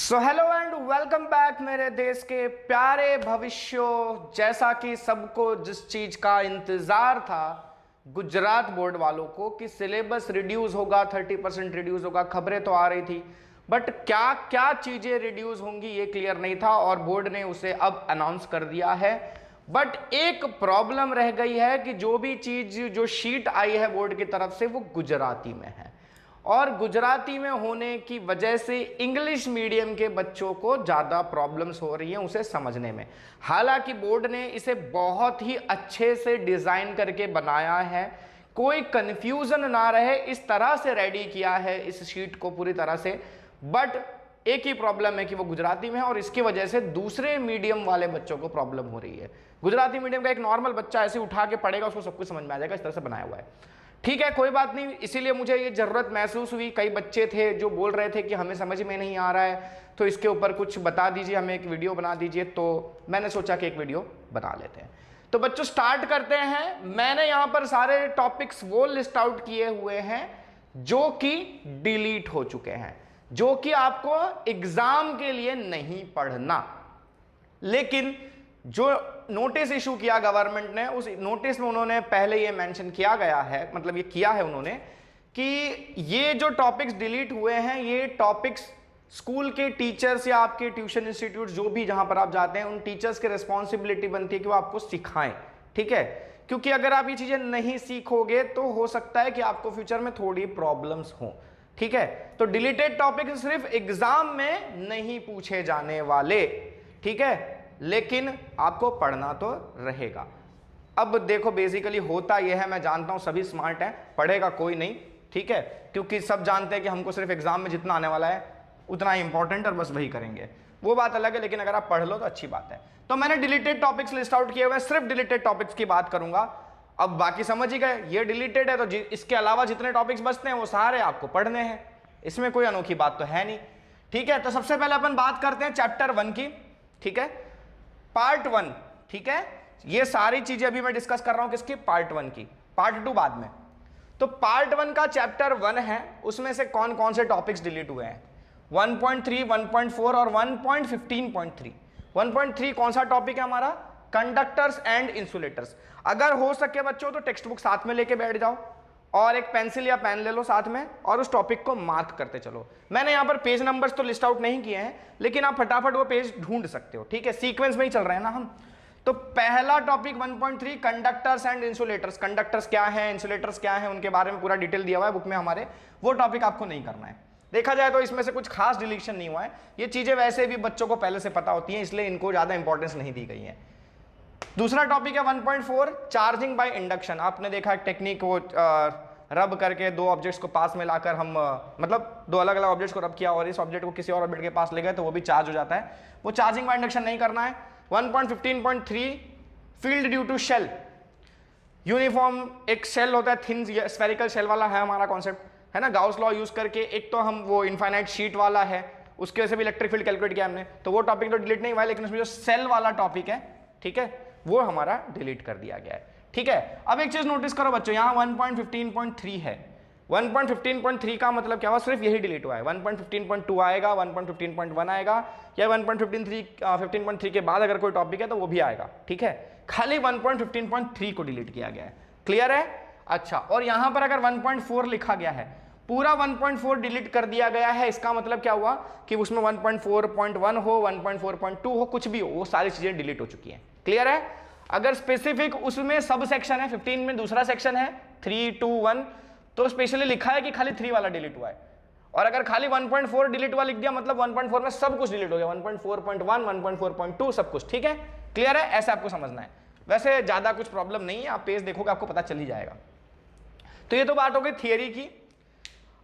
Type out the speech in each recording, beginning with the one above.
So hello and welcome back मेरे देश के प्यारे भविष्यों। जैसा कि सबको जिस चीज का इंतजार था गुजरात बोर्ड वालों को कि सिलेबस रिड्यूस होगा, 30% रिड्यूस होगा, खबरें तो आ रही थी, बट क्या क्या चीजें रिड्यूस होंगी ये क्लियर नहीं था और बोर्ड ने उसे अब अनाउंस कर दिया है। बट एक प्रॉब्लम रह गई है कि जो भी चीज जो शीट आई है बोर्ड की तरफ से वो गुजराती में है और गुजराती में होने की वजह से इंग्लिश मीडियम के बच्चों को ज़्यादा प्रॉब्लम्स हो रही हैं उसे समझने में। हालांकि बोर्ड ने इसे बहुत ही अच्छे से डिज़ाइन करके बनाया है, कोई कंफ्यूजन ना रहे इस तरह से रेडी किया है इस शीट को पूरी तरह से। बट एक ही प्रॉब्लम है कि वो गुजराती में है और इसकी वजह से दूसरे मीडियम वाले बच्चों को प्रॉब्लम हो रही है। गुजराती मीडियम का एक नॉर्मल बच्चा ऐसे उठा के पढ़ेगा, उसको सब कुछ समझ में आ जाएगा, इस तरह से बनाया हुआ है। ठीक है, कोई बात नहीं, इसीलिए मुझे ये जरूरत महसूस हुई। कई बच्चे थे जो बोल रहे थे कि हमें समझ में नहीं आ रहा है तो इसके ऊपर कुछ बता दीजिए, हमें एक वीडियो बना दीजिए। तो मैंने सोचा कि एक वीडियो बना लेते हैं। तो बच्चों स्टार्ट करते हैं। मैंने यहां पर सारे टॉपिक्स वो लिस्ट आउट किए हुए हैं जो कि डिलीट हो चुके हैं, जो कि आपको एग्जाम के लिए नहीं पढ़ना। लेकिन जो नोटिस इशू किया गवर्नमेंट ने, उस नोटिस में उन्होंने पहले ये मेंशन किया गया है, मतलब ये किया है उन्होंने कि ये जो टॉपिक्स डिलीट हुए हैं ये टॉपिक्स स्कूल के टीचर्स या आपके ट्यूशन इंस्टीट्यूट जो भी जहां पर आप जाते हैं उन टीचर्स की रिस्पॉन्सिबिलिटी बनती है कि वो आपको सिखाएं। ठीक है, क्योंकि अगर आप ये चीजें नहीं सीखोगे तो हो सकता है कि आपको फ्यूचर में थोड़ी प्रॉब्लम्स हो। ठीक है, तो डिलीटेड टॉपिक सिर्फ एग्जाम में नहीं पूछे जाने वाले, ठीक है, लेकिन आपको पढ़ना तो रहेगा। अब देखो बेसिकली होता यह है, मैं जानता हूं सभी स्मार्ट हैं, पढ़ेगा कोई नहीं, ठीक है, क्योंकि सब जानते हैं कि हमको सिर्फ एग्जाम में जितना आने वाला है उतना ही इंपॉर्टेंट और बस वही करेंगे, वो बात अलग है। लेकिन अगर आप पढ़ लो तो अच्छी बात है। तो मैंने डिलीटेड टॉपिक्स लिस्ट आउट किए हुए, सिर्फ डिलीटेड टॉपिक्स की बात करूंगा। अब बाकी समझ ही गए, ये डिलीटेड है तो इसके अलावा जितने टॉपिक्स बचते हैं वो सारे आपको पढ़ने हैं, इसमें कोई अनोखी बात तो है नहीं। ठीक है, तो सबसे पहले अपन बात करते हैं चैप्टर 1 की। ठीक है, पार्ट 1। ठीक है, ये सारी चीजें अभी मैं डिस्कस कर रहा हूं किसकी, पार्ट 1 की, पार्ट 2 बाद में। तो पार्ट 1 का चैप्टर 1 है, उसमें से कौन कौन से टॉपिक्स डिलीट हुए हैं, 1.3, 1.4 और 1.15.3। 1.3 कौन सा टॉपिक है हमारा, कंडक्टर्स एंड इंसुलेटर्स। अगर हो सके बच्चों तो टेक्स्ट बुक साथ में लेके बैठ जाओ और एक पेंसिल या पेन ले लो साथ में और उस टॉपिक को मार्क करते चलो। मैंने यहां पर पेज नंबर्स तो लिस्ट आउट नहीं किए हैं, लेकिन आप फटाफट वो पेज ढूंढ सकते हो। ठीक है, सीक्वेंस में ही चल रहे हैं ना हम। तो पहला topic 1.3 conductors and insulators. Conductors क्या है, इंसुलेटर्स क्या है, उनके बारे में पूरा डिटेल दिया हुआ है बुक में हमारे, वो टॉपिक आपको नहीं करना है। देखा जाए तो इसमें से कुछ खास डिलीशन नहीं हुआ है, ये चीजें वैसे भी बच्चों को पहले से पता होती हैं, इसलिए इनको ज्यादा इंपॉर्टेंस नहीं दी गई है। दूसरा टॉपिक है 1.4 चार्जिंग बाय इंडक्शन। आपने देखा एक टेक्निक, वो रब करके दो ऑब्जेक्ट्स को पास में लाकर हम मतलब दो अलग अलग ऑब्जेक्ट्स को रब किया और इस ऑब्जेक्ट को किसी और ऑब्जेक्ट के पास ले गए तो वो भी चार्ज हो जाता है, वो चार्जिंग बाय इंडक्शन नहीं करना है। 1.15.3 field due to shell. Uniform एक शेल होता है, थिन स्फेरिकल शेल वाला है हमारा कॉन्सेप्ट, है ना, गाउस लॉ यूज करके। एक तो हम वो इनफाइनाइट शीट वाला है, उसके वजह से भी इलेक्ट्रिक फील्ड कैलकुलेट किया हमने, तो वो टॉपिक तो डिलीट नहीं हुआ है, लेकिन उसमें जो सेल वाला टॉपिक है, ठीक है, वो हमारा डिलीट कर दिया गया है। ठीक है, अब एक चीज नोटिस करो बच्चों, यहां 1.15.3 है। 1.15.3 का मतलब क्या हुआ, सिर्फ यही डिलीट हुआ है। 1.15.2 आएगा, 1.15.1 आएगा, या 1.15.3 के बाद अगर कोई टॉपिक है तो वो भी आएगा। ठीक है, खाली 1.15.3 को डिलीट किया गया है। क्लियर है? अच्छा, और यहां पर अगर 1.4 लिखा गया है, पूरा 1.4 डिलीट कर दिया गया है, इसका मतलब क्या हुआ कि उसमें 1.4.1 हो, 1.4.2 हो, कुछ भी हो, वो सारी चीजें डिलीट हो चुकी हैं। क्लियर है? अगर स्पेसिफिक उसमें सब सेक्शन है, 15 में दूसरा सेक्शन है 3, 2, 1, तो स्पेशली लिखा है कि खाली 3 वाला डिलीट हुआ है। और अगर खाली 1.4 डिलीट हुआ लिख दिया मतलब 1.4 में सब कुछ डिलीट हो गया, 1.4.1, 1.4.2 सब कुछ। ठीक है, क्लियर है? ऐसे आपको समझना है। वैसे ज्यादा कुछ प्रॉब्लम नहीं है, आप पेज देखोगे आपको पता चल ही जाएगा। तो ये तो बात हो गई थियरी की।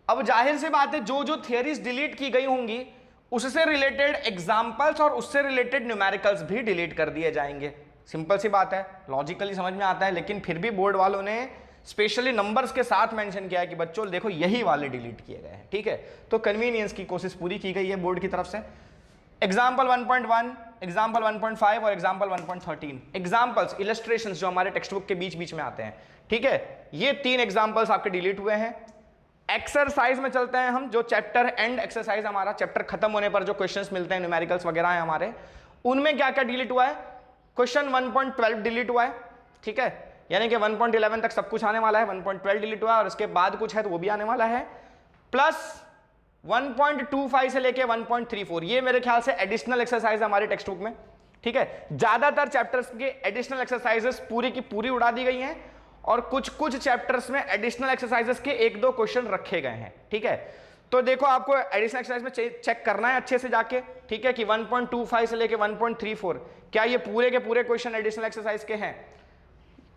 अब जाहिर सी बात है, जो जो थियरीज डिलीट की गई होंगी उससे रिलेटेड एग्जाम्पल्स और उससे रिलेटेड न्यूमेरिकल्स भी डिलीट कर दिए जाएंगे। सिंपल सी बात है, लॉजिकली समझ में आता है, लेकिन फिर भी बोर्ड वालों ने स्पेशली नंबर्स के साथ मेंशन किया है कि बच्चों देखो यही वाले डिलीट किए गए हैं। ठीक है, तो कन्वीनियंस की कोशिश पूरी की गई है बोर्ड की तरफ से। एग्जाम्पल 1.1, एग्जाम्पल 1.5 और एग्जाम्पल 1.13 एग्जाम्पल्स, इलस्ट्रेशंस जो हमारे टेक्स्ट बुक के बीच बीच में आते हैं। ठीक है, ये 3 एग्जाम्पल्स आपके डिलीट हुए हैं। एक्सरसाइज में चलते हैं हम, जो चैप्टर एंड एक्सरसाइज हमारा चैप्टर खत्म होने पर जो क्वेश्चंस मिलते हैं न्यूमेरिकल्स वगैरह हैं हमारे, उनमें क्या क्या डिलीट हुआ है। क्वेश्चन 1.12 डिलीट हुआ है, ठीक है, यानी कि 1.11 तक सब कुछ आने वाला है, 1.12 डिलीट हुआ है और उसके बाद कुछ है तो वो भी आने वाला है, प्लस 1.25 से लेके 1.34 ये मेरे ख्याल से एडिशनल एक्सरसाइज हमारे टेक्स्ट बुक में, ठीक है। ज्यादातर चैप्टर्स के एडिशनल एक्सरसाइजेस पूरी की पूरी उड़ा दी गई हैं और कुछ कुछ चैप्टर्स में एडिशनल एक्सरसाइजेस के एक दो क्वेश्चन रखे गए हैं, ठीक है। तो देखो आपको एडिशनल एक्सरसाइज में चेक करना है अच्छे से जाके, ठीक है, कि 1.25 से लेके 1.34 क्या ये पूरे के पूरे क्वेश्चन एडिशनल एक्सरसाइज के हैं,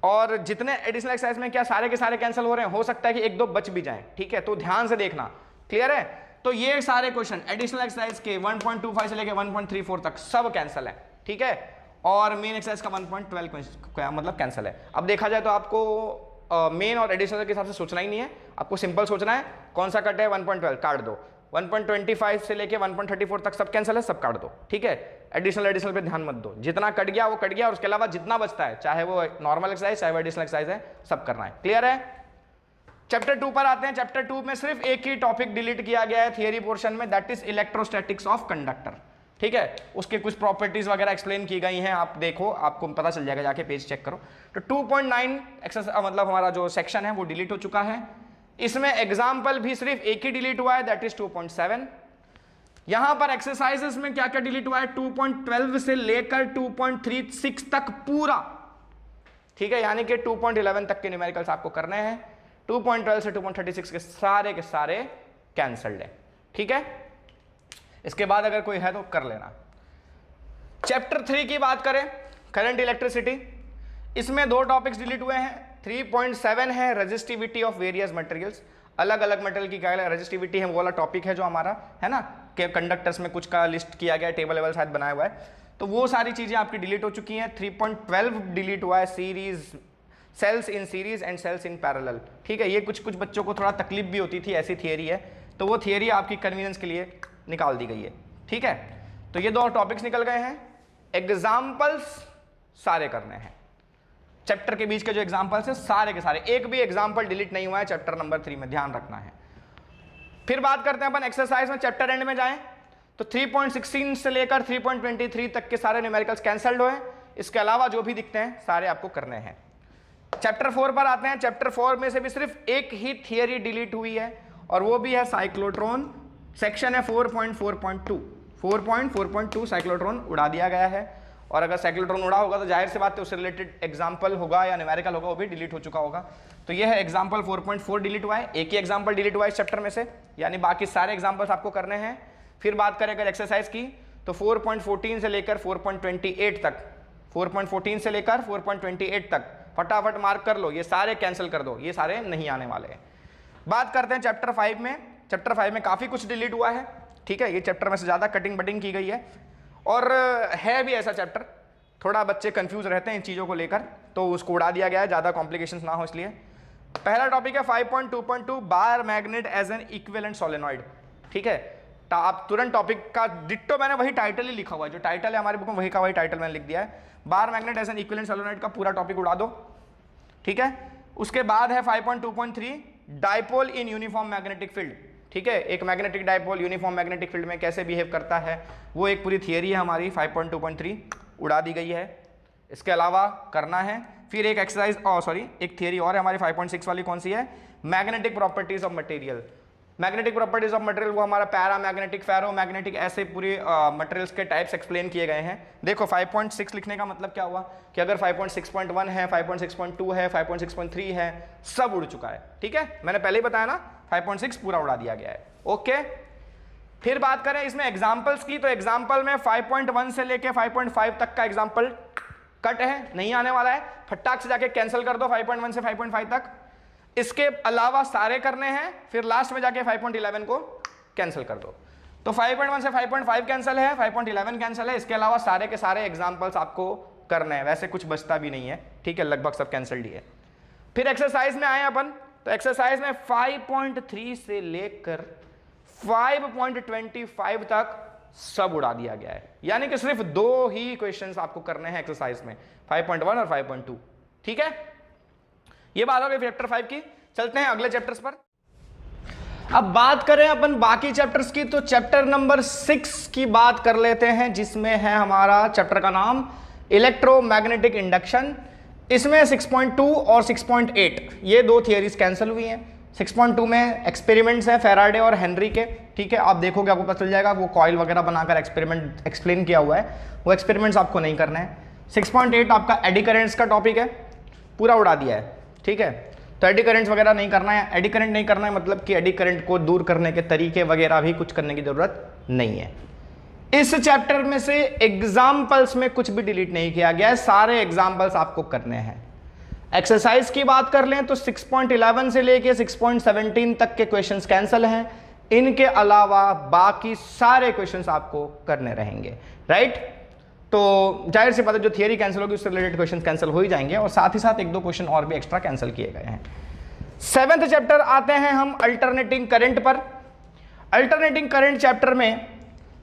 और जितने एडिशनल एक्सरसाइज में क्या सारे के सारे कैंसिल हो रहे हैं, हो सकता है कि एक दो बच भी जाएं, ठीक है, तो ध्यान से देखना, क्लियर है। तो ये सारे क्वेश्चन एडिशनल एक्सरसाइज के 1.25 से लेके 1.34 तक सब कैंसिल है, ठीक है, और मेन एक्सरसाइज का 1.12 मतलब कैंसिल है। अब देखा जाए तो आपको मेन और एडिशनल के हिसाब से सोचना ही नहीं है, आपको सिंपल सोचना है कौन सा कट है, 1.12 काट दो, 1.25 से लेके 1.34 तक सब कैंसिल है, सब काट दो, ठीक है। एडिशनल पे ध्यान मत दो, जितना कट गया वो कट गया, और उसके अलावा जितना बचता है चाहे वो नॉर्मल एक्सरसाइज चाहे वो एडिशनल एक्सरसाइज है, सब करना है, क्लियर है। चैप्टर 2 पर आते हैं। चैप्टर 2 में सिर्फ एक ही टॉपिक डिलीट किया गया है थियरी पोर्शन में, that is electrostatics of conductor, ठीक है। उसके कुछ प्रॉपर्टीज वगैरह एक्सप्लेन की गई हैं, आप देखो आपको पता चल जाएगा, जाके पेज चेक करो। तो 2.9 एक्सरसाइज मतलब हमारा जो सेक्शन है वो डिलीट हो चुका है। इसमें एग्जाम्पल भी सिर्फ एक ही डिलीट हुआ है, दैट इज 2.7। यहां पर एक्सरसाइजेस में क्या क्या डिलीट हुआ है, 2.12 से लेकर 2.36 तक पूरा, ठीक है, यानी कि 2.11 तक के न्यूमेरिकल्स आपको करने हैं। 2.12 से 2.36 के सारे कैंसल्ड है, ठीक है। इसके बाद अगर कोई है तो कर लेना। चैप्टर 3 की बात करें, करंट इलेक्ट्रिसिटी, इसमें दो टॉपिक्स डिलीट हुए हैं। 3.7 है रेजिस्टिविटी ऑफ वेरियस मटेरियल्स, अलग अलग मटेरियल की क्या रेजिस्टिविटी है, वो वाला टॉपिक है जो हमारा है ना, कि कंडक्टर्स में कुछ का लिस्ट किया गया, टेबल लेवल शायद बनाया हुआ है, तो वो सारी चीजें आपकी डिलीट हो चुकी हैं। 3.12 डिलीट हुआ है, series cells in series and cells in parallel, ठीक है। ये कुछ कुछ बच्चों को थोड़ा तकलीफ भी होती थी, ऐसी थियरी है, तो वो थियरी आपकी कन्वीनियंस के लिए निकाल दी गई है, ठीक है। तो ये दो टॉपिक्स निकल गए हैं। एग्जाम्पल्स सारे करने हैं, चैप्टर के बीच के जो एग्जाम्पल्स है सारे के सारे, एक भी एग्जाम्पल डिलीट नहीं हुआ है चैप्टर नंबर 3 में, ध्यान रखना है। फिर बात करते हैं अपन एक्सरसाइज में, चैप्टर एंड में जाएं तो 3.16 से लेकर 3.23 तक के सारे न्यूमेरिकल्स कैंसल्ड हुए, इसके अलावा जो भी दिखते हैं सारे आपको करने हैं। चैप्टर 4 पर आते हैं। चैप्टर 4 में से भी सिर्फ एक ही थियरी डिलीट हुई है और वो भी है साइक्लोट्रॉन, सेक्शन है 4.4.2, 4.4.2 साइक्लोट्रॉन उड़ा दिया गया है। और अगर साइक्लोट्रॉन उड़ा होगा तो जाहिर सी बात है उससे रिलेटेड एग्जाम्पल होगा या न्यूमेरिकल होगा, वो भी डिलीट हो चुका होगा। तो ये है एग्जाम्पल 4.4 डिलीट हुआ है, एक ही एग्जाम्पल डिलीट हुआ है इस चैप्टर में से, यानी बाकी सारे एग्जाम्पल्स आपको करने हैं। फिर बात करें अगर एक्सरसाइज की तो 4.14 से लेकर 4.28 तक, 4.14 से लेकर 4.28 तक फटाफट मार्क कर लो, ये सारे कैंसिल कर दो, ये सारे नहीं आने वाले हैं। बात करते हैं चैप्टर 5 में। चैप्टर 5 में काफ़ी कुछ डिलीट हुआ है, ठीक है, ये चैप्टर में से ज़्यादा कटिंग बटिंग की गई है और है भी ऐसा चैप्टर, थोड़ा बच्चे कंफ्यूज रहते हैं इन चीज़ों को लेकर, तो उसको उड़ा दिया गया है, ज़्यादा कॉम्प्लिकेशंस ना हो इसलिए। पहला टॉपिक है 5.2.2 bar magnet as an equivalent solenoid, ठीक है। आप तुरंत टॉपिक का डिट्टो, मैंने वही टाइटल ही लिखा हुआ है, जो टाइटल है हमारे बुक में वही का वही टाइटल मैंने लिख दिया है, bar magnet as an equivalent solenoid का पूरा टॉपिक उड़ा दो, ठीक है। उसके बाद है 5.2.3 dipole in uniform magnetic field, ठीक है, एक magnetic dipole uniform magnetic field में कैसे बिहेव करता है, वो एक पूरी थियरी है हमारी, 5.2.3 उड़ा दी गई है। इसके अलावा करना है फिर एक एक्सरसाइज एक थियरी और है हमारी 5.6 वाली, कौन सी है, magnetic properties of material. Magnetic properties of material वो हमारा पैरा मैग्नेटिक, फेरो मैग्नेटिक, ऐसे पूरे मटेरियल्स के टाइप्स एक्सप्लेन किए गए हैं। देखो 5.6 लिखने का मतलब क्या हुआ कि अगर 5.6.1 है, 5.6.2 है, 5.6.3 है, सब उड़ चुका है, ठीक है, मैंने पहले ही बताया ना, 5.6 पूरा उड़ा दिया गया है, ओके। फिर बात करें इसमें एग्जाम्पल्स की, तो एग्जाम्पल में 5.1 से लेके 5.5 तक का एग्जाम्पल कट है, नहीं आने वाला है, फटाक से जाके कैंसिल कर दो 5.1 से 5.5 तक। इसके अलावा सारे करने हैं, फिर लास्ट में जाके 5.11 को कैंसिल कर दो। तो 5.1 से 5.5 कैंसिल है, 5.11 कैंसिल है, इसके अलावा सारे के सारे एग्जाम्पल्स आपको करने हैं, वैसे कुछ बचता भी नहीं है, ठीक है, लगभग सब कैंसिल्ड ही है। फिर एक्सरसाइज में आए अपन, तो एक्सरसाइज में 5.3 से लेकर 5.25 तक सब उड़ा दिया गया है, यानी कि सिर्फ दो ही क्वेश्चंस आपको करने हैं एक्सरसाइज में, 5.1 और 5.2, ठीक है। ये बात हो गई चैप्टर 5 की। चलते हैं अगले चैप्टर्स पर। अब बात करें अपन बाकी चैप्टर्स की, तो चैप्टर नंबर 6 की बात कर लेते हैं, जिसमें है हमारा चैप्टर का नाम इलेक्ट्रोमैग्नेटिक इंडक्शन। इसमें 6.2 और 6.8 ये दो थियरीज कैंसिल हुई हैं। 6.2 में एक्सपेरिमेंट्स हैं फैराडे और हेनरी के, ठीक है, आप देखोगे आपको पता चल जाएगा, वो कॉइल वगैरह बनाकर एक्सपेरिमेंट एक्सप्लेन किया हुआ है, वो एक्सपेरिमेंट्स आपको नहीं करना है। 6.8 आपका एडी करेंट्स का टॉपिक है, पूरा उड़ा दिया है, ठीक है, तो एडी करंट्स वगैरह नहीं करना है। एडी करंट नहीं करना है मतलब कि एडी करंट को दूर करने के तरीके वगैरह भी कुछ करने की जरूरत नहीं है। इस चैप्टर में से एग्जाम्पल्स में कुछ भी डिलीट नहीं किया गया है, सारे एग्जाम्पल्स आपको करने हैं। एक्सरसाइज की बात कर लें तो 6.11 से लेके 6.17 तक के क्वेश्चंस कैंसिल हैं, इनके अलावा बाकी सारे क्वेश्चंस आपको करने रहेंगे, राइट। तो जाहिर सी बात है, जो थियरी कैंसिल होगी उससे रिलेटेड क्वेश्चन कैंसिल हो ही जाएंगे, और साथ ही साथ एक दो क्वेश्चन और भी एक्स्ट्रा कैंसिल किए गए हैं। 7th चैप्टर आते हैं हम अल्टरनेटिंग करंट पर। अल्टरनेटिंग करंट चैप्टर में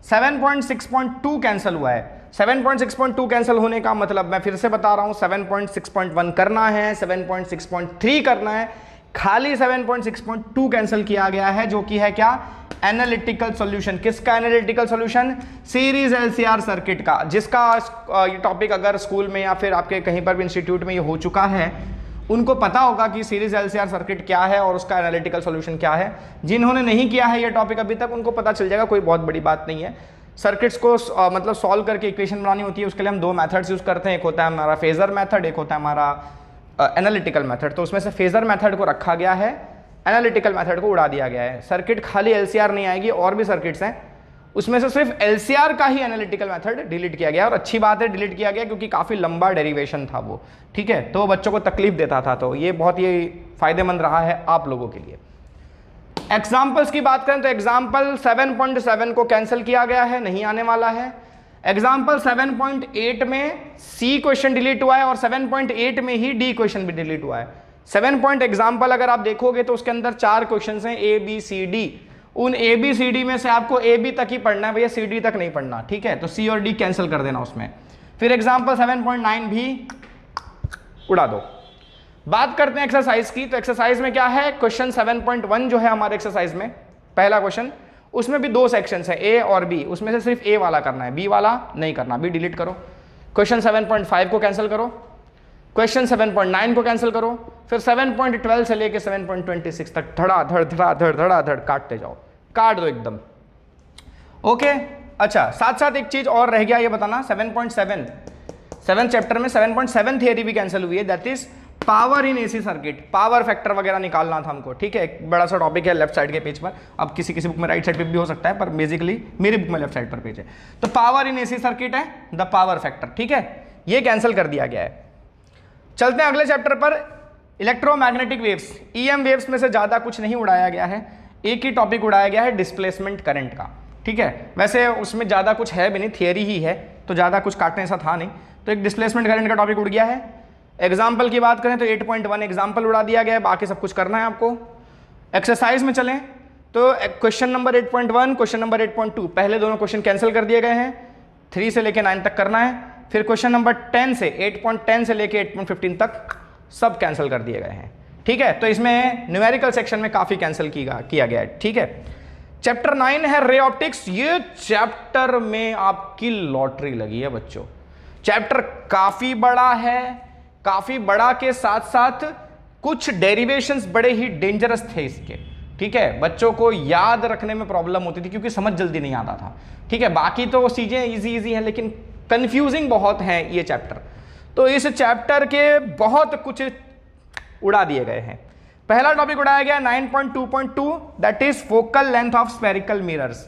7.6.2 कैंसिल हुआ है। 7.6.2 कैंसिल होने का मतलब मैं फिर से बता रहा हूं, 7.6.1 करना है, 7.6.3 करना है, खाली 7.6.2 कैंसिल किया गया है, जो कि है क्या, एनालिटिकल सॉल्यूशन। किसका analytical solution? Series LCR circuit का, जिसका ये टॉपिक अगर स्कूल में या फिर आपके कहीं पर भी इंस्टीट्यूट में ये हो चुका है, उनको पता होगा कि सीरीज एलसीआर सर्किट क्या है और उसका एनालिटिकल सॉल्यूशन क्या है। जिन्होंने नहीं किया है ये टॉपिक अभी तक, उनको पता चल जाएगा, कोई बहुत बड़ी बात नहीं है। सर्किट्स को मतलब सॉल्व करके इक्वेशन बनानी होती है, उसके लिए हम दो मेथड्स यूज करते हैं, एक होता है हमारा फेजर मेथड, एक होता है हमारा एनालिटिकल मेथड। तो उसमें से फेजर मेथड को रखा गया है, एनालिटिकल मेथड को उड़ा दिया गया है। सर्किट खाली एलसीआर नहीं आएगी, और भी सर्किट्स हैं, उसमें से सिर्फ एलसीआर का ही एनालिटिकल मेथड डिलीट किया गया, और अच्छी बात है डिलीट किया गया, क्योंकि काफी लंबा डेरिवेशन था वो, ठीक है, तो बच्चों को तकलीफ देता था, तो ये बहुत ही फायदेमंद रहा है आप लोगों के लिए। एग्जाम्पल्स की बात करें तो एग्जाम्पल 7.7 को कैंसिल किया गया है, नहीं आने वाला है। एग्जाम्पल 7.8 में सी क्वेश्चन डिलीट हुआ है, और 7.8 में ही डी क्वेश्चन भी डिलीट हुआ है। 7 पॉइंट एग्जाम्पल अगर आप देखोगे तो उसके अंदर 4 क्वेश्चन हैं, ए बी सी डी। उन ए बी सी डी में से आपको ए बी तक ही पढ़ना है भैया, सी डी तक नहीं पढ़ना, ठीक है, तो सी और डी कैंसिल कर देना उसमें। फिर एग्जाम्पल 7.9 भी उड़ा दो। बात करते हैं एक्सरसाइज की, तो एक्सरसाइज में क्या है, क्वेश्चन 7.1 जो है हमारे एक्सरसाइज में पहला क्वेश्चन, उसमें भी 2 सेक्शंस है, ए और बी, उसमें से सिर्फ ए वाला करना है, बी वाला नहीं करना, बी डिलीट करो। क्वेश्चन 7.5 को कैंसिल करो, क्वेश्चन 7.9 को कैंसिल करो, फिर 7.12 से लेके 7.26 तक धड़ाधड़ काटते जाओ, काट दो एकदम, ओके। अच्छा, साथ साथ एक चीज और रह गया ये बताना, 7.7 चैप्टर में 7.7 थियरी भी कैंसिल हुई है, that is power in AC circuit. Power factor वगैरह निकालना था हमको, ठीक है, एक बड़ा सा टॉपिक है लेफ्ट साइड के पेज पर, अब किसी किसी बुक में राइट साइड पे भी हो सकता है, पर बेसिकली मेरी बुक में लेफ्ट साइड पर पेज है। तो पावर इन एसी सर्किट है द पावर फैक्टर, ठीक है, ये कैंसिल कर दिया गया है। चलते हैं अगले चैप्टर पर, इलेक्ट्रोमैग्नेटिक वेव्स। ईएम वेव्स में से ज्यादा कुछ नहीं उड़ाया गया है, एक ही टॉपिक उड़ाया गया है, डिस्प्लेसमेंट करंट का, ठीक है। वैसे उसमें ज्यादा कुछ है भी नहीं, थियरी ही है, तो ज्यादा कुछ काटने ऐसा था नहीं, तो एक डिस्प्लेसमेंट करंट का टॉपिक उड़ गया है। एग्जाम्पल की बात करें तो 8.1 एग्जाम्पल उड़ा दिया गया है, बाकी सब कुछ करना है आपको। एक्सरसाइज में चलें तो क्वेश्चन नंबर 8.1, क्वेश्चन नंबर 8.2, पहले दोनों क्वेश्चन कैंसिल कर दिए गए हैं, 3 से लेके 9 तक करना है। फिर क्वेश्चन नंबर 10 से 8.10 से लेके 8.15 तक सब कैंसिल कर दिए गए हैं, ठीक है। तो इसमें न्यूमेरिकल सेक्शन में काफी कैंसिल किया गया है, ठीक है। चैप्टर 9 है रे ऑप्टिक्स। ये चैप्टर में आपकी लॉटरी लगी है बच्चों, चैप्टर काफी बड़ा है, काफी बड़ा के साथ साथ कुछ डेरिवेशंस बड़े ही डेंजरस थे इसके, ठीक है, बच्चों को याद रखने में प्रॉब्लम होती थी क्योंकि समझ जल्दी नहीं आता था, ठीक है। बाकी तो चीजें इजी हैं, लेकिन कंफ्यूजिंग बहुत हैं ये चैप्टर, तो इस चैप्टर के बहुत कुछ उड़ा दिए गए हैं। पहला टॉपिक उड़ाया गया 9.2.2, that is focal length of spherical mirrors.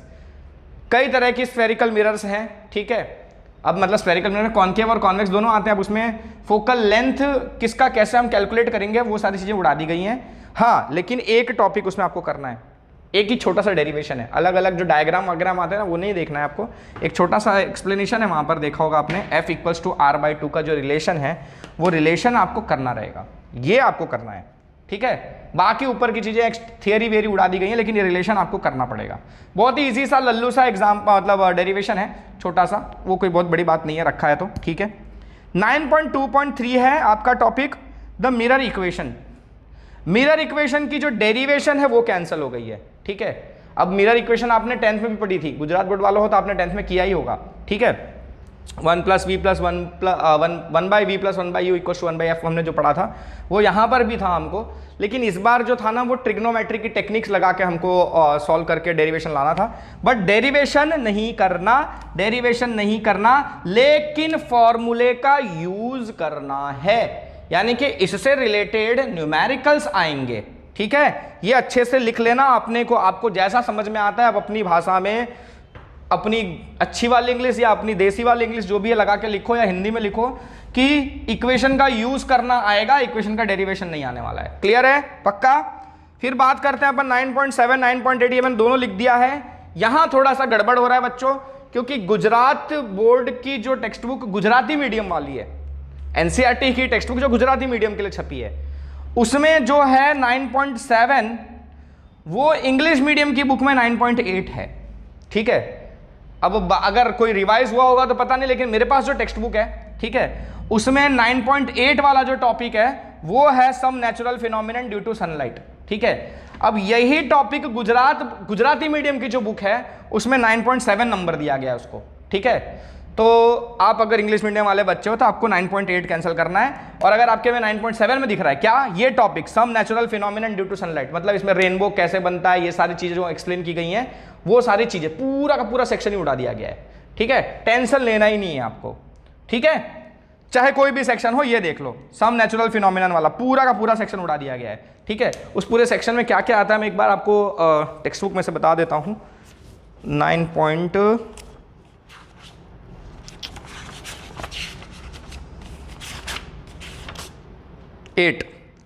कई तरह की स्फेरिकल मिरर्स हैं, ठीक है, अब मतलब स्फेरिकल मिरर में कॉनकेव और कॉन्वेक्स दोनों आते हैं, अब उसमें फोकल लेंथ किसका कैसे हम कैलकुलेट करेंगे वो सारी चीजें उड़ा दी गई हैं। हाँ, लेकिन एक टॉपिक उसमें आपको करना है, एक ही छोटा सा डेरिवेशन है, अलग अलग जो डायग्राम वगैरह आते हैं ना वो नहीं देखना है आपको, एक छोटा सा एक्सप्लेनेशन है, वहां पर देखा होगा आपने, F=R/2 का जो रिलेशन है वो रिलेशन आपको करना रहेगा, ये आपको करना है, ठीक है। बाकी ऊपर की चीजें थियरी वेरी उड़ा दी गई है, लेकिन ये रिलेशन आपको करना पड़ेगा। बहुत ही इजी सा लल्लू सा एग्जाम मतलब डेरिवेशन है, छोटा सा, वो कोई बहुत बड़ी बात नहीं है, रखा है तो ठीक है। 9.2.3 है आपका topic the mirror equation. Mirror equation की जो डेरिवेशन है वो कैंसिल हो गई है, ठीक है। अब मिरर इक्वेशन आपने 10th में भी पढ़ी थी, गुजरात बोर्ड वालों हो तो आपने 10th में किया ही होगा, ठीक है। 1 + v + 1/v + 1/u = 1/f हमने जो पढ़ा था वो यहाँ पर भी था हमको, लेकिन इस बार जो था ना वो ट्रिग्नोमेट्री की टेक्निक्स लगा के हमको सॉल्व करके डेरिवेशन लाना था। बट डेरिवेशन नहीं करना, लेकिन फॉर्मूले का यूज करना है, यानी कि इससे रिलेटेड न्यूमेरिकल्स आएंगे, ठीक है। ये अच्छे से लिख लेना अपने को, आपको जैसा समझ में आता है आप अपनी भाषा में, अपनी अच्छी वाली इंग्लिश या अपनी देसी वाली इंग्लिश जो भी है लगा के लिखो, या हिंदी में लिखो कि इक्वेशन का यूज करना आएगा, इक्वेशन का डेरिवेशन नहीं आने वाला है। क्लियर है, पक्का। फिर बात करते हैं अपन 9.7 9.8, ये मैंने दोनों लिख दिया है। यहां थोड़ा सा गड़बड़ हो रहा है बच्चों, क्योंकि गुजरात बोर्ड की जो टेक्स्ट बुक गुजराती मीडियम वाली है, एनसीईआरटी की टेक्स्ट बुक जो गुजराती मीडियम के लिए छपी है, उसमें जो है 9.7 वो इंग्लिश मीडियम की बुक में 9.8 है, ठीक है। अब अगर कोई रिवाइज हुआ होगा तो पता नहीं, लेकिन मेरे पास जो टेक्स्ट बुक है, ठीक है, उसमें 9.8 वाला जो टॉपिक है वो है some natural phenomenon due to sunlight, ठीक है। अब यही टॉपिक गुजराती मीडियम की जो बुक है उसमें 9.7 नंबर दिया गया है उसको, ठीक है। तो आप अगर इंग्लिश मीडियम वाले बच्चे हो तो आपको 9.8 कैंसिल करना है, और अगर आपके में 9.7 में दिख रहा है क्या, ये topic some natural phenomenon due to sunlight, मतलब इसमें रेनबो कैसे बनता है, ये सारी चीजें जो एक्सप्लेन की गई हैं, वो सारी चीजें पूरा का पूरा सेक्शन ही उड़ा दिया गया है, ठीक है। टेंशन लेना ही नहीं है आपको, ठीक है। चाहे कोई भी सेक्शन हो, ये देख लो सम नेचुरल फिनोमिनन वाला पूरा का पूरा सेक्शन उड़ा दिया गया है, ठीक है। उस पूरे सेक्शन में क्या क्या आता है मैं एक बार आपको टेक्स्ट बुक में से बता देता हूं। 9.8,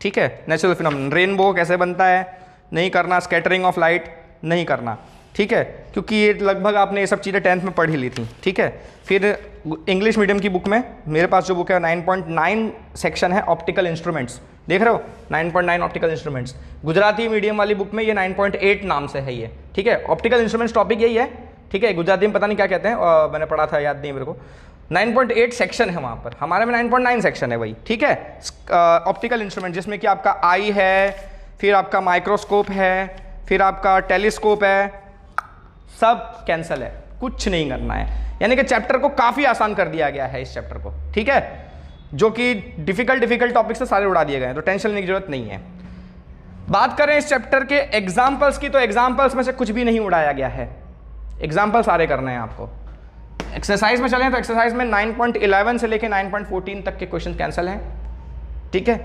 ठीक है। नेचुरल फिनोमिनन, रेनबो कैसे बनता है नहीं करना, स्कैटरिंग ऑफ लाइट नहीं करना, ठीक है, क्योंकि ये लगभग आपने ये सब चीज़ें 10th में पढ़ ही ली थी, ठीक है। फिर इंग्लिश मीडियम की बुक में मेरे पास जो बुक है 9.9 सेक्शन है ऑप्टिकल इंस्ट्रूमेंट्स, देख रहे हो 9.9 ऑप्टिकल इंस्ट्रूमेंट्स। गुजराती मीडियम वाली बुक में ये 9.8 नाम से है ये, ठीक है। ऑप्टिकल इंस्ट्रूमेंट्स टॉपिक यही है, ठीक है। गुजराती में पता नहीं क्या कहते हैं, मैंने पढ़ा था, याद नहीं मेरे को। 9.8 सेक्शन है वहाँ पर, हमारे में 9.9 सेक्शन है वही, ठीक है। ऑप्टिकल इंस्ट्रूमेंट जिसमें कि आपका आई है, फिर आपका माइक्रोस्कोप है, फिर आपका टेलीस्कोप है, सब कैंसल है, कुछ नहीं करना है। यानी कि चैप्टर को काफी आसान कर दिया गया है इस चैप्टर को, ठीक है, जो कि डिफिकल्ट टॉपिक से सारे उड़ा दिए गए हैं, तो टेंशन लेने की जरूरत नहीं है। बात करें इस चैप्टर के एग्जाम्पल्स की, तो एग्जाम्पल्स में से कुछ भी नहीं उड़ाया गया है, एग्जाम्पल सारे करने हैं आपको। एक्सरसाइज में चलें तो एक्सरसाइज में 9.11 से लेके 9.14 तक के क्वेश्चन कैंसिल हैं, ठीक है,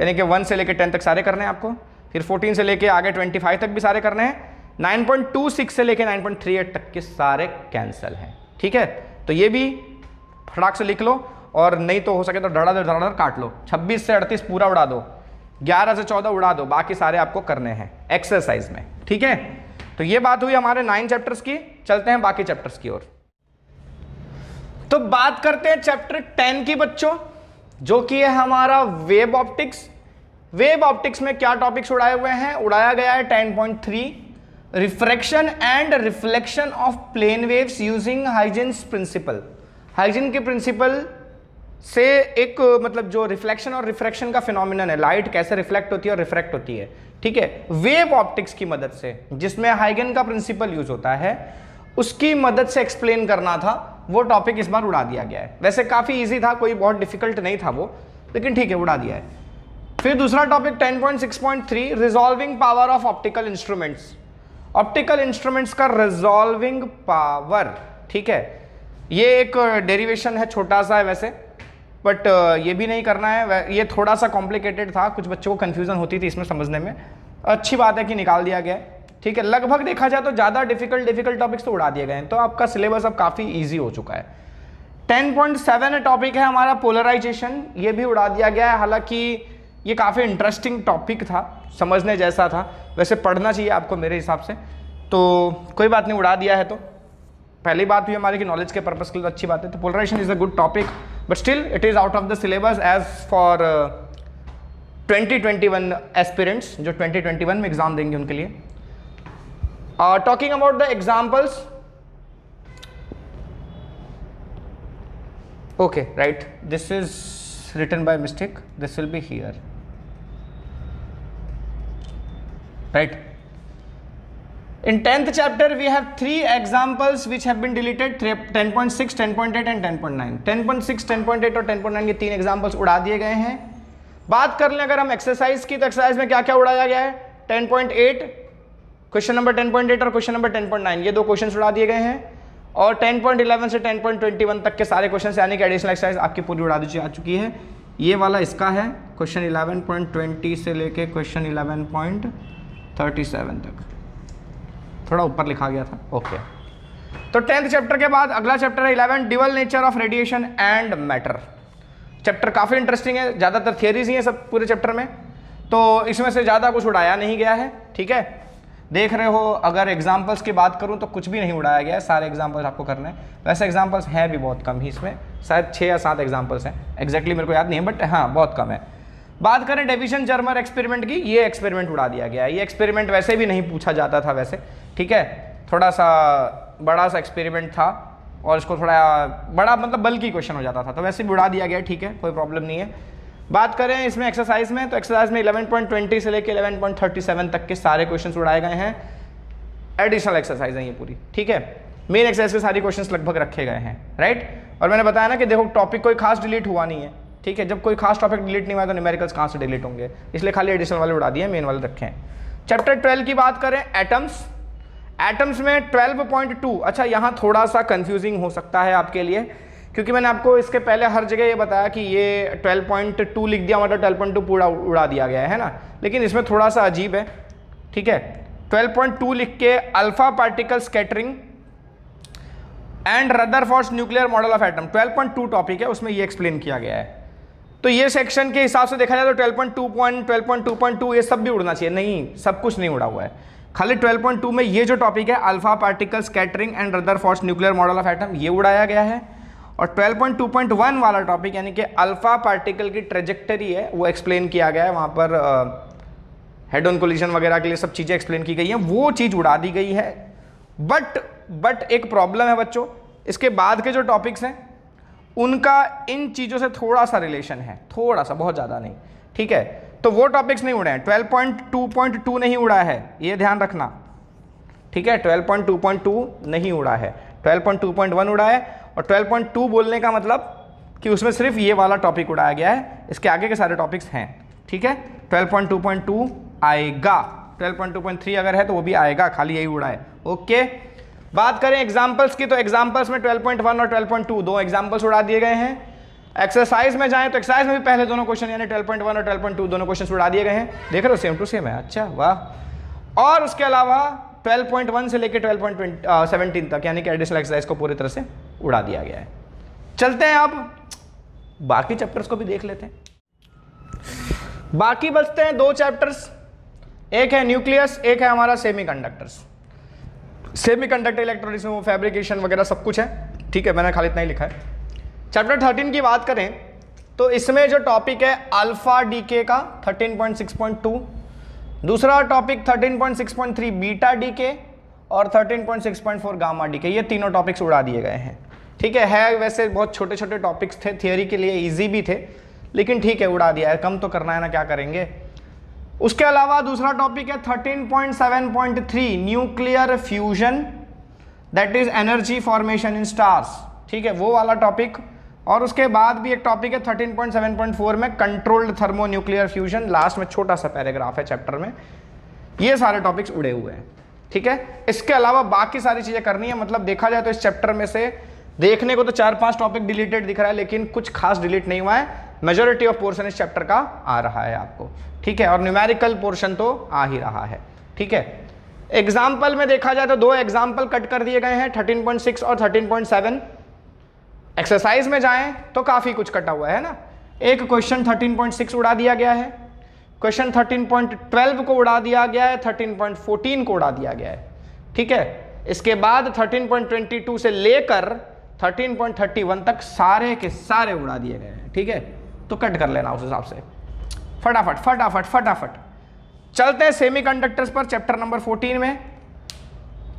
यानी कि 1 से लेके 10 तक सारे करने हैं आपको। फिर 14 से लेके आगे 25 तक भी सारे करने हैं। 9.26 से लेके 9.38 तक के सारे कैंसिल हैं, ठीक है। तो ये भी फटाक से लिख लो, और नहीं तो हो सके तो धड़ाधड़ काट लो। 26 से 38 पूरा उड़ा दो, 11 से 14 उड़ा दो, बाकी सारे आपको करने हैं एक्सरसाइज में, ठीक है। तो ये बात हुई हमारे 9 चैप्टर्स की। चलते हैं बाकी चैप्टर्स की ओर। तो बात करते हैं चैप्टर 10 की बच्चों, जो कि है हमारा वेब ऑप्टिक्स। वेब ऑप्टिक्स में क्या टॉपिक्स उड़ाए हुए हैं, उड़ाया गया है 10.3 refraction and reflection of plane waves using Huygens principle. Huygen के प्रिंसिपल से एक मतलब जो रिफ्लेक्शन और रिफ्रैक्शन का फिनोमिनन है, लाइट कैसे रिफ्लेक्ट होती है और रिफ्रैक्ट होती है, ठीक है, वेव ऑप्टिक्स की मदद से, जिसमें हाइगन का प्रिंसिपल यूज होता है, उसकी मदद से एक्सप्लेन करना था, वो टॉपिक इस बार उड़ा दिया गया है। वैसे काफी इजी था, कोई बहुत डिफिकल्ट नहीं था वो, लेकिन ठीक है उड़ा दिया है। फिर दूसरा topic 10.6.3 resolving power of optical instruments. Optical instruments का रिजॉल्विंग पावर, ठीक है, ये एक डेरिवेशन है, छोटा सा है वैसे, बट ये भी नहीं करना है, ये थोड़ा सा कॉम्प्लिकेटेड था, कुछ बच्चों को कंफ्यूजन होती थी इसमें समझने में। अच्छी बात है कि निकाल दिया गया है, ठीक है। लगभग देखा जाए तो ज़्यादा डिफिकल्ट टॉपिक्स तो उड़ा दिए गए हैं, तो आपका सिलेबस अब काफ़ी ईजी हो चुका है। 10.7 टॉपिक है हमारा पोलराइजेशन, ये भी उड़ा दिया गया है। हालांकि ये काफ़ी इंटरेस्टिंग टॉपिक था, समझने जैसा था, वैसे पढ़ना चाहिए आपको मेरे हिसाब से, तो कोई बात नहीं, उड़ा दिया है। तो पहली बात हुई हमारी कि नॉलेज के पर्पस के लिए अच्छी बात है। तो polarisation is a good topic, but still it is out of the syllabus as for 2021 aspirants, जो 2021 में एग्जाम देंगे उनके लिए। Talking about the examples, okay right, this is written by mistake, this will be here, right? In 10th chapter, we have 3 examples which have been deleted, 10.6, 10.8 and 10.9. 10.6, 10.8 और 10.9 के 3 examples उड़ा दिए गए हैं। बात कर लें अगर हम एक्सरसाइज की, तो एक्सरसाइज में क्या क्या उड़ाया गया है? 10.8, क्वेश्चन नंबर 10.8 और क्वेश्चन नंबर 10.9, ये 2 क्वेश्चन उड़ा दिए गए हैं। और 10.11 से 10.21 तक के सारे क्वेश्चन यानी कि एडिशनल एक्सरसाइज आपकी पूरी उड़ा दी आ चुकी है। ये वाला इसका है, क्वेश्चन 11.20 से लेके क्वेश्चन 11.37 तक, थोड़ा ऊपर लिखा गया था। ओके, तो 10th चैप्टर के बाद अगला चैप्टर है 11, dual nature of radiation and matter. Chapter काफ़ी इंटरेस्टिंग है, ज़्यादातर थियरीज ही है सब पूरे चैप्टर में, तो इसमें से ज़्यादा कुछ उड़ाया नहीं गया है। ठीक है, देख रहे हो, अगर एग्जाम्पल्स की बात करूं तो कुछ भी नहीं उड़ाया गया है, सारे एग्जाम्पल्स आपको करने हैं। वैसे एग्जाम्पल्स हैं भी बहुत कम ही, इसमें शायद 6 या 7 एग्जाम्पल्स हैं, एग्जैक्टली मेरे को याद नहीं है, बट हाँ बहुत कम है। बात करें डेविसन जर्मर एक्सपेरिमेंट की, ये एक्सपेरिमेंट उड़ा दिया गया है। ये एक्सपेरिमेंट वैसे भी नहीं पूछा जाता था वैसे, ठीक है, थोड़ा सा बड़ा सा एक्सपेरिमेंट था और इसको थोड़ा बड़ा मतलब बल्कि क्वेश्चन हो जाता था, तो वैसे भी उड़ा दिया गया, ठीक है, कोई प्रॉब्लम नहीं है। बात करें इसमें एक्सरसाइज में, तो एक्सरसाइज में 11.20 से लेकर 11.37 तक के सारे क्वेश्चन उड़ाए गए हैं। एडिशनल एक्सरसाइज है ये पूरी, ठीक है। मेन एक्सरसाइज के सारी क्वेश्चंस लगभग रखे गए हैं, राइट। और मैंने बताया ना कि देखो टॉपिक कोई खास डिलीट हुआ नहीं है, ठीक है। जब कोई खास टॉपिक डिलीट नहीं हुआ तो न्यूमेरिकल्स कहाँ से डिलीट होंगे, इसलिए खाली एडिशनल वाले उड़ा दिए, मेन वाले रखे हैं। चैप्टर 12 की बात करें, एटम्स। एटम्स में 12.2, अच्छा यहाँ थोड़ा सा कंफ्यूजिंग हो सकता है आपके लिए, क्योंकि मैंने आपको इसके पहले हर जगह ये बताया कि ये 12.2 लिख दिया मतलब 12.2 पूरा उड़ा दिया गया है ना, लेकिन इसमें थोड़ा सा अजीब है, ठीक है। 12.2 लिख के alpha particle scattering and Rutherford's nuclear model of atom, 12.2 topic है, उसमें ये एक्सप्लेन किया गया है। तो ये सेक्शन के हिसाब से देखा जाए तो 12.2 ये सब भी उड़ना चाहिए, नहीं सब कुछ नहीं उड़ा हुआ है, खाली 12.2 में ये जो टॉपिक है alpha particle scattering and Rutherford's nuclear model of atom, ये उड़ाया गया है। और 12.2.1 वाला टॉपिक यानी कि अल्फा पार्टिकल की ट्रेजेक्टरी है, वो एक्सप्लेन किया गया है, वहाँ पर हेड ऑन कोलिजन वगैरह के लिए सब चीज़ें एक्सप्लेन की गई हैं, वो चीज़ उड़ा दी गई है। बट एक प्रॉब्लम है बच्चों, इसके बाद के जो टॉपिक्स हैं उनका इन चीज़ों से थोड़ा सा रिलेशन है, थोड़ा सा, बहुत ज़्यादा नहीं, ठीक है। तो वो टॉपिक्स नहीं उड़े हैं, 12.2.2 नहीं उड़ा है, ये ध्यान रखना, ठीक है। 12.2.2 नहीं उड़ा है, 12.2.1 उड़ा है। और 12.2 बोलने का मतलब कि उसमें सिर्फ ये वाला टॉपिक उड़ाया गया है, इसके आगे के सारे टॉपिक्स हैं, ठीक है। 12.2.2 आएगा, 12.2.3 अगर है तो वो भी आएगा, खाली यही उड़ा है, ओके। बात करें एग्जाम्पल्स की, तो एग्जाम्पल्स में 12.1 और 12.2 दो एग्जाम्पल्स उड़ा दिए गए हैं। एक्सरसाइज में जाएं तो एक्सरसाइज में भी पहले दोनों क्वेश्चन यानी 12.1 और 12.2 दोनों क्वेश्चन उड़ा दिए गए हैं, देख रहे हो, सेम टू सेम है, अच्छा वाह। और उसके अलावा 12.1 से लेकर 12.17 तक यानी कि एडिशनल एक्सरसाइज को पूरी तरह से उड़ा दिया गया है। चलते हैं अब बाकी चैप्टर्स को भी देख लेते हैं। बाकी बचते हैं 2 चैप्टर्स, एक है न्यूक्लियस, एक है हमारा सेमीकंडक्टर्स। सेमीकंडक्टर इलेक्ट्रॉनिक्स में वो फैब्रिकेशन वगैरह सब कुछ है, ठीक है, मैंने खाली इतना ही लिखा है। चैप्टर 13 की बात करें तो इसमें जो टॉपिक है अल्फा डीके का 13.6.2, दूसरा टॉपिक 13.6.3 बीटा डीके और 13.6.4 गामा डीके, ये तीनों टॉपिक्स उड़ा दिए गए हैं, ठीक है वैसे बहुत छोटे छोटे टॉपिक्स थे, थियोरी के लिए इजी भी थे, लेकिन ठीक है उड़ा दिया है, कम तो करना है ना, क्या करेंगे। उसके अलावा दूसरा टॉपिक है 13.7.3 nuclear fusion, that is energy formation in stars, ठीक है, वो वाला टॉपिक। और उसके बाद भी एक टॉपिक है 13.7.4 में controlled thermo nuclear fusion, last में छोटा सा पैराग्राफ है चैप्टर में। ये सारे टॉपिक्स उड़े हुए हैं, ठीक है। इसके अलावा बाकी सारी चीजें करनी है, मतलब देखा जाए तो इस चैप्टर में से देखने को तो 4-5 टॉपिक डिलीटेड दिख रहा है, लेकिन कुछ खास डिलीट नहीं हुआ है, मेजॉरिटी ऑफ पोर्शन इस चैप्टर का आ रहा है आपको, ठीक है। और न्यूमेरिकल पोर्शन तो आ ही रहा है, ठीक है। एग्जाम्पल में देखा जाए तो 2 एग्जाम्पल कट कर दिए गए हैं, 13.6 और 13.7। एक्सरसाइज में जाएं तो काफी कुछ कटा हुआ है ना, एक क्वेश्चन 13.6 उड़ा दिया गया है, क्वेश्चन 13.12 को उड़ा दिया गया है, 13.14 को उड़ा दिया गया है, ठीक है। इसके बाद 13.22 से लेकर 13.31 तक सारे के सारे उड़ा दिए गए हैं, ठीक है। तो कट कर लेना उस हिसाब से, फटाफट फटाफट फटाफट। चलते हैं सेमीकंडक्टर्स पर, चैप्टर नंबर 14 में।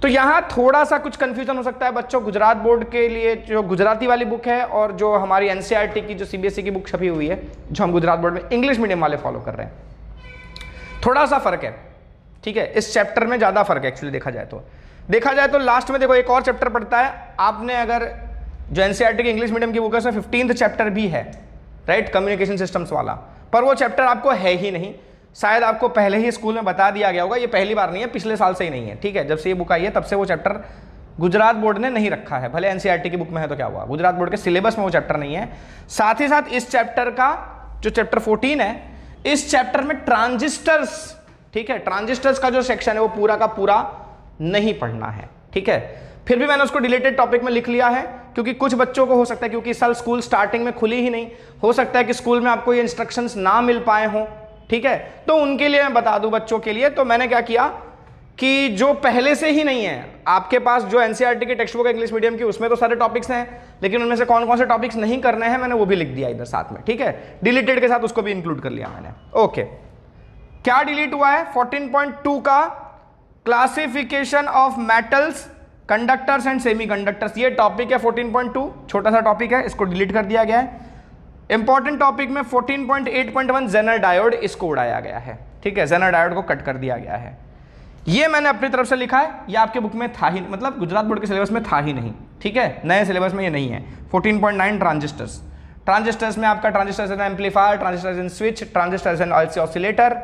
तो यहां थोड़ा सा कुछ कंफ्यूजन हो सकता है बच्चों, गुजरात बोर्ड के लिए जो गुजराती वाली बुक है और जो हमारी एनसीईआरटी की जो सीबीएसई की बुक छपी हुई है, जो हम गुजरात बोर्ड में इंग्लिश मीडियम वाले फॉलो कर रहे हैं, थोड़ा सा फर्क है, ठीक है, इस चैप्टर में ज़्यादा फर्क है एक्चुअली देखा जाए तो लास्ट में देखो एक और चैप्टर पढ़ता है आपने, अगर जो एनसीईआरटी की इंग्लिश मीडियम की बुक है उसमें 15th चैप्टर भी है, राइट, कम्युनिकेशन सिस्टम्स वाला, पर वो चैप्टर आपको है ही नहीं, शायद आपको पहले ही स्कूल में बता दिया गया होगा, ये पहली बार नहीं है, पिछले साल से ही नहीं है, ठीक है, जब से ये बुक आई है तब से वो चैप्टर गुजरात बोर्ड ने नहीं रखा है, भले एनसीईआरटी की बुक में है तो क्या हुआ, गुजरात बोर्ड के सिलेबस में वो चैप्टर नहीं है। साथ ही साथ इस चैप्टर का जो चैप्टर 14 है, इस चैप्टर में ट्रांजिस्टर्स, ठीक है, ट्रांजिस्टर्स का जो सेक्शन है वो पूरा का पूरा नहीं पढ़ना है, ठीक है, फिर भी मैंने उसको डिलीटेड टॉपिक में लिख लिया है क्योंकि कुछ बच्चों को हो सकता है, क्योंकि इस साल स्कूल स्टार्टिंग में खुली ही नहीं, हो सकता है कि स्कूल में आपको ये इंस्ट्रक्शंस ना मिल पाए हों, ठीक है, तो उनके लिए मैं बता दूं बच्चों के लिए, तो मैंने क्या किया कि जो पहले से ही नहीं है आपके पास, जो एनसीईआरटी की टेक्स्ट बुक है इंग्लिश मीडियम की, उसमें तो सारे टॉपिक्स हैं, लेकिन उनमें से कौन कौन से टॉपिक्स नहीं करने हैं मैंने वो भी लिख दिया इधर साथ में, ठीक है, डिलीटेड के साथ उसको भी इंक्लूड कर लिया मैंने। ओके, क्या डिलीट हुआ है? 14.2 का classification of metals, conductors and semiconductors, ये टॉपिक है 14.2, छोटा सा टॉपिक है, इसको डिलीट कर दिया गया है। इंपॉर्टेंट टॉपिक में 14.8.1 जेनर डायोड, इसको उड़ाया गया है, ठीक है, जेनर डायोड को कट कर दिया गया है। ये मैंने अपनी तरफ से लिखा है, ये आपके बुक में था ही, मतलब गुजरात बोर्ड के सिलेबस में था ही नहीं, ठीक है, नए सिलेबस में ये नहीं है। 14.9 ट्रांजिस्टर्स, ट्रांजिस्टर्स में आपका ट्रांजिस्टर्स इन एम्पलीफायर, ट्रांजिस्टर्स इन स्विच, ट्रांजिस्टर्स इन ऑसिलेटर,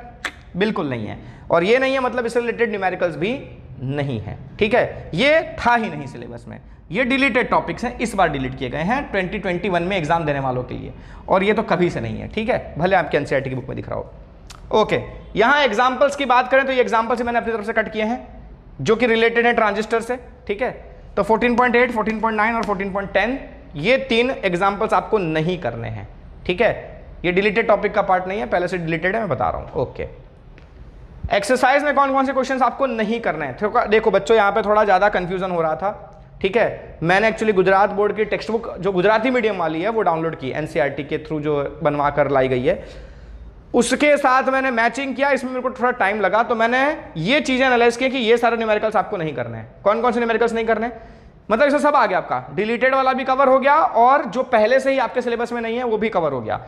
बिल्कुल नहीं है, और ये नहीं है मतलब इससे रिलेटेड न्यूमेरिकल्स भी नहीं है, ठीक है, ये था ही नहीं सिलेबस में, ये डिलीटेड टॉपिक्स हैं, इस बार डिलीट किए गए हैं 2021 में एग्जाम देने वालों के लिए, और ये तो कभी से नहीं है, ठीक है, भले आपके एनसीईआरटी की बुक में दिख रहा हो। ओके, यहां एग्जाम्पल्स की बात करें तो ये एग्जाम्पल्स मैंने अपनी तरफ से कट किए हैं जो कि रिलेटेड है ट्रांजिस्टर से, ठीक है, तो 14.8, 14.9 और 14.10 ये 3 एग्जाम्पल्स आपको नहीं करने हैं, ठीक है, ये डिलीटेड टॉपिक का पार्ट नहीं है, पहले से डिलीटेड है, मैं बता रहा हूं। ओके, एक्सरसाइज में कौन कौन से क्वेश्चंस आपको नहीं करने हैं? देखो बच्चों, यहां पे थोड़ा ज्यादा कंफ्यूजन हो रहा था, ठीक है, मैंने एक्चुअली गुजरात बोर्ड की टेक्स्ट बुक जो गुजराती मीडियम वाली है वो डाउनलोड की, एनसीईआरटी के थ्रू जो बनवा कर लाई गई है, उसके साथ मैंने मैचिंग किया, इसमें मेरे को थोड़ा टाइम लगा, तो मैंने ये चीजें एनालाइज की कि ये सारे न्यूमेरिकल्स आपको नहीं करने हैं। कौन कौन से न्यूमेरिकल्स नहीं करने, मतलब इसमें सब आ गया, आपका डिलीटेड वाला भी कवर हो गया और जो पहले से ही आपके सिलेबस में नहीं है वो भी कवर हो गया।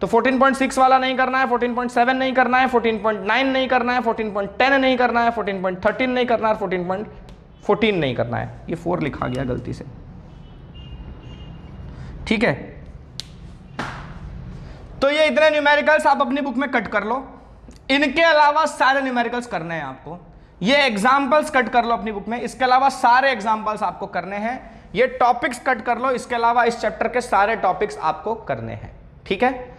तो 14.6 वाला नहीं करना है, 14.7 नहीं करना है, 14.9 नहीं करना है, 14.10 नहीं करना है, 14.13 नहीं करना है, 14.14 नहीं करना है, ये 4 लिखा गया गलती से, ठीक है। तो ये इतने न्यूमेरिकल्स आप अपनी बुक में कट कर लो, इनके अलावा सारे न्यूमेरिकल्स करने हैं आपको, ये एग्जाम्पल्स कट कर लो अपनी बुक में, इसके अलावा सारे एग्जाम्पल्स आपको करने हैं, ये टॉपिक्स कट कर लो, इसके अलावा इस चैप्टर के सारे टॉपिक्स आपको करने हैं, ठीक है।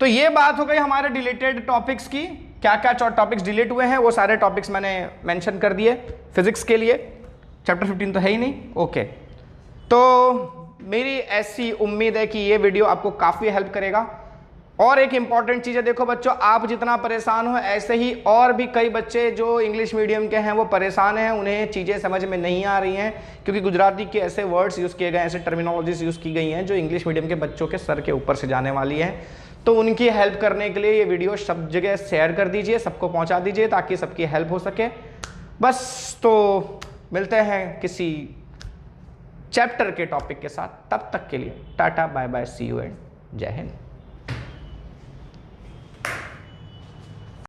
तो ये बात हो गई हमारे डिलीटेड टॉपिक्स की, क्या क्या टॉपिक्स डिलीट हुए हैं वो सारे टॉपिक्स मैंने मेंशन कर दिए फिजिक्स के लिए, चैप्टर 15 तो है ही नहीं। ओके, तो मेरी ऐसी उम्मीद है कि ये वीडियो आपको काफ़ी हेल्प करेगा। और एक इंपॉर्टेंट चीज़ है, देखो बच्चों, आप जितना परेशान हो ऐसे ही और भी कई बच्चे जो इंग्लिश मीडियम के हैं वो परेशान हैं, उन्हें चीज़ें समझ में नहीं आ रही हैं क्योंकि गुजराती के ऐसे वर्ड्स यूज़ किए गए, ऐसे टर्मिनोलॉजीज यूज़ की गई हैं जो इंग्लिश मीडियम के बच्चों के सर के ऊपर से जाने वाली हैं। तो उनकी हेल्प करने के लिए ये वीडियो सब जगह शेयर कर दीजिए, सबको पहुँचा दीजिए ताकि सबकी हेल्प हो सके। बस, तो मिलते हैं किसी चैप्टर के टॉपिक के साथ, तब तक के लिए tata bye bye, see you and Jai Hind.